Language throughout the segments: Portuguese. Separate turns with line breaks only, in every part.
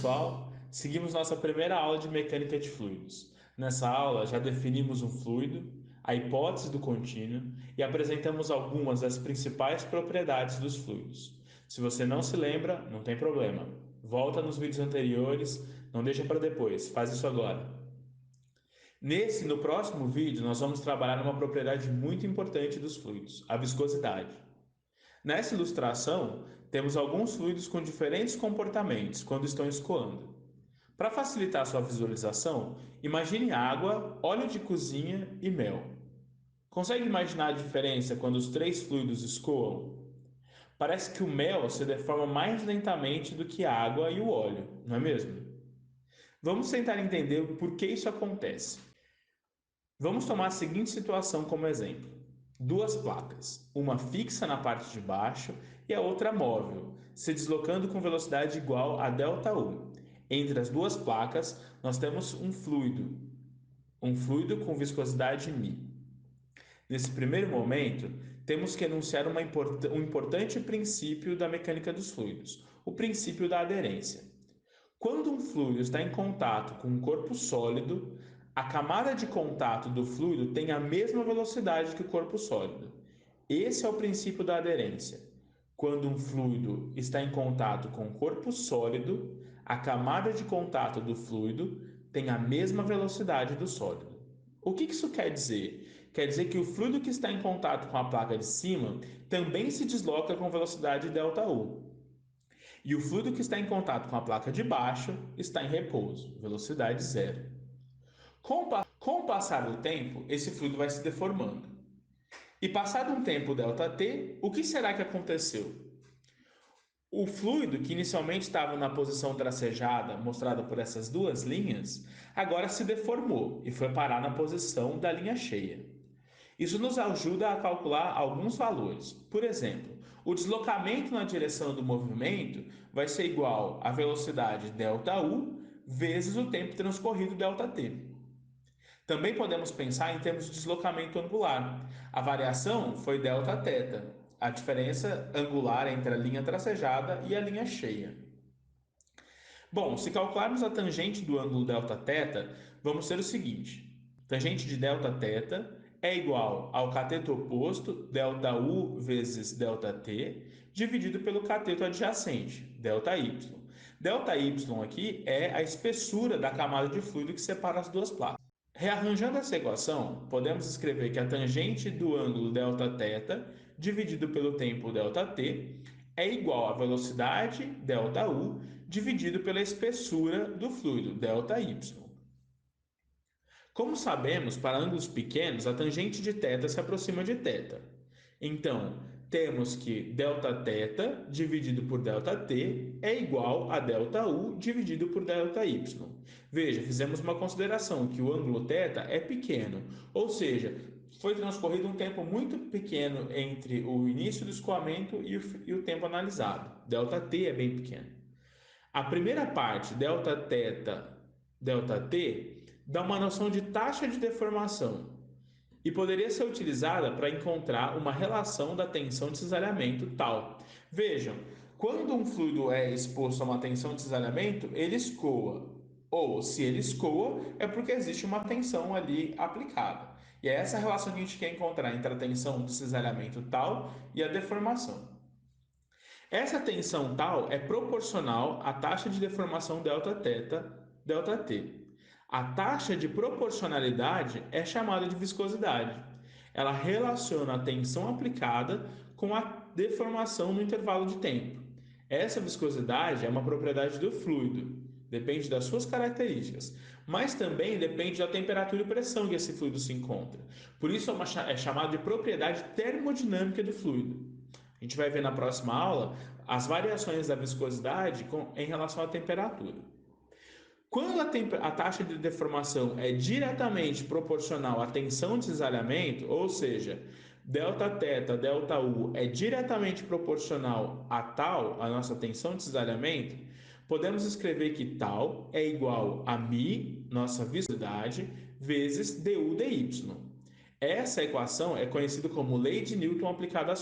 pessoal, seguimos nossa primeira aula de mecânica de fluidos. Nessa aula já definimos um fluido, a hipótese do contínuo e apresentamos algumas das principais propriedades dos fluidos. Se você não se lembra, não tem problema. Volta nos vídeos anteriores, não deixa para depois, faz isso agora. No próximo vídeo, nós vamos trabalhar uma propriedade muito importante dos fluidos, a viscosidade. Nessa ilustração, temos alguns fluidos com diferentes comportamentos quando estão escoando. Para facilitar sua visualização, imagine água, óleo de cozinha e mel. Consegue imaginar a diferença quando os três fluidos escoam? Parece que o mel se deforma mais lentamente do que a água e o óleo, não é mesmo? Vamos tentar entender por que isso acontece. Vamos tomar a seguinte situação como exemplo: duas placas, uma fixa na parte de baixo e a outra móvel, se deslocando com velocidade igual a ΔU. Entre as duas placas, nós temos um fluido com viscosidade μ. Nesse primeiro momento, temos que enunciar um importante princípio da mecânica dos fluidos, o princípio da aderência. Quando um fluido está em contato com um corpo sólido, a camada de contato do fluido tem a mesma velocidade que o corpo sólido. Esse é o princípio da aderência. Quando um fluido está em contato com um corpo sólido, a camada de contato do fluido tem a mesma velocidade do sólido. O que isso quer dizer? Quer dizer que o fluido que está em contato com a placa de cima também se desloca com velocidade ΔU. E o fluido que está em contato com a placa de baixo está em repouso, velocidade zero. Com o passar do tempo, esse fluido vai se deformando. E passado um tempo ΔT, o que será que aconteceu? O fluido, que inicialmente estava na posição tracejada, mostrada por essas duas linhas, agora se deformou e foi parar na posição da linha cheia. Isso nos ajuda a calcular alguns valores. Por exemplo, o deslocamento na direção do movimento vai ser igual à velocidade ΔU vezes o tempo transcorrido ΔT. Também podemos pensar em termos de deslocamento angular. A variação foi Δθ, a diferença angular entre a linha tracejada e a linha cheia. Bom, se calcularmos a tangente do ângulo Δθ, vamos ter o seguinte: tangente de Δθ é igual ao cateto oposto, ΔU vezes ΔT, dividido pelo cateto adjacente, ΔY. ΔY aqui é a espessura da camada de fluido que separa as duas placas. Rearranjando essa equação, podemos escrever que a tangente do ângulo Δθ dividido pelo tempo ΔT é igual à velocidade ΔU dividido pela espessura do fluido ΔY. Como sabemos, para ângulos pequenos, a tangente de θ se aproxima de θ. Então, temos que Δθ dividido por ΔT é igual a ΔU dividido por ΔY. Veja, fizemos uma consideração que o ângulo θ é pequeno, ou seja, foi transcorrido um tempo muito pequeno entre o início do escoamento e o tempo analisado. ΔT é bem pequeno. A primeira parte, ΔT, dá uma noção de taxa de deformação e poderia ser utilizada para encontrar uma relação da tensão de cisalhamento tal. Vejam, quando um fluido é exposto a uma tensão de cisalhamento, ele escoa. Ou, se ele escoa, é porque existe uma tensão ali aplicada. E é essa relação que a gente quer encontrar entre a tensão do cisalhamento tal e a deformação. Essa tensão tal é proporcional à taxa de deformação ΔT. A taxa de proporcionalidade é chamada de viscosidade. Ela relaciona a tensão aplicada com a deformação no intervalo de tempo. Essa viscosidade é uma propriedade do fluido, depende das suas características, mas também depende da temperatura e pressão que esse fluido se encontra. Por isso é chamado de propriedade termodinâmica do fluido. A gente vai ver na próxima aula as variações da viscosidade em relação à temperatura. Quando a taxa de deformação é diretamente proporcional à tensão de cisalhamento, ou seja, Δθ, ΔU é diretamente proporcional a tal, a nossa tensão de cisalhamento, podemos escrever que tal é igual a μ, nossa viscosidade, vezes du dy. Essa equação é conhecida como lei de Newton aplicada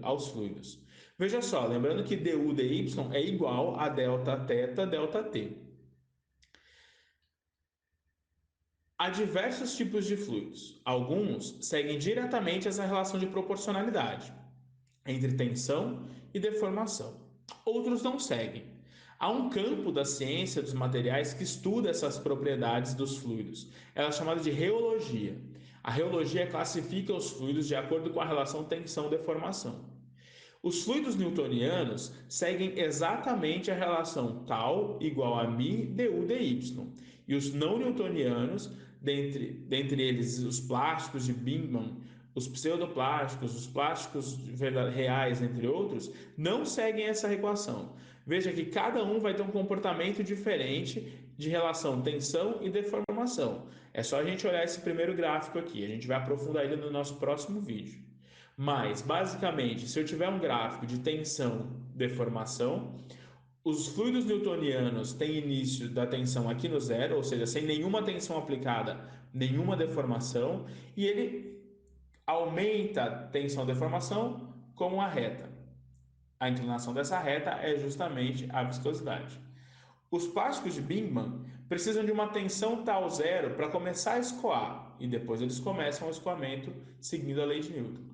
aos fluidos. Veja só, lembrando que du dy é igual a Δθ ΔT. Há diversos tipos de fluidos. Alguns seguem diretamente essa relação de proporcionalidade entre tensão e deformação. Outros não seguem. Há um campo da ciência dos materiais que estuda essas propriedades dos fluidos. Ela é chamada de reologia. A reologia classifica os fluidos de acordo com a relação tensão-deformação. Os fluidos newtonianos seguem exatamente a relação tal igual a μ du dy. E os não newtonianos, dentre eles os plásticos de Bingman, os pseudoplásticos, os plásticos reais, entre outros, não seguem essa equação. Veja que cada um vai ter um comportamento diferente de relação tensão e deformação. É só a gente olhar esse primeiro gráfico aqui, a gente vai aprofundar ele no nosso próximo vídeo. Mas, basicamente, se eu tiver um gráfico de tensão, deformação, os fluidos newtonianos têm início da tensão aqui no zero, ou seja, sem nenhuma tensão aplicada, nenhuma deformação, e ele aumenta a tensão deformação com a reta. A inclinação dessa reta é justamente a viscosidade. Os plásticos de Bingman precisam de uma tensão tal zero para começar a escoar, e depois eles começam o escoamento seguindo a lei de Newton.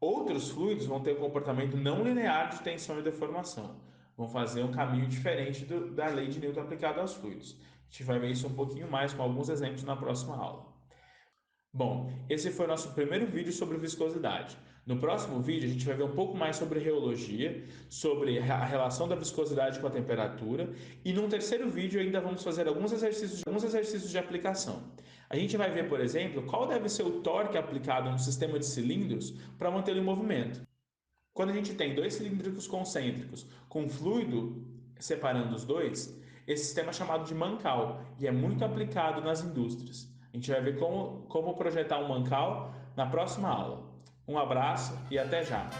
Outros fluidos vão ter um comportamento não linear de tensão e deformação. Vão fazer um caminho diferente da lei de Newton aplicada aos fluidos. A gente vai ver isso um pouquinho mais com alguns exemplos na próxima aula. Bom, esse foi o nosso primeiro vídeo sobre viscosidade. No próximo vídeo, a gente vai ver um pouco mais sobre reologia, sobre a relação da viscosidade com a temperatura, e num terceiro vídeo ainda vamos fazer alguns exercícios de aplicação. A gente vai ver, por exemplo, qual deve ser o torque aplicado no sistema de cilindros para mantê-lo em movimento. Quando a gente tem dois cilíndricos concêntricos com fluido separando os dois, esse sistema é chamado de mancal e é muito aplicado nas indústrias. A gente vai ver como projetar um mancal na próxima aula. Um abraço e até já!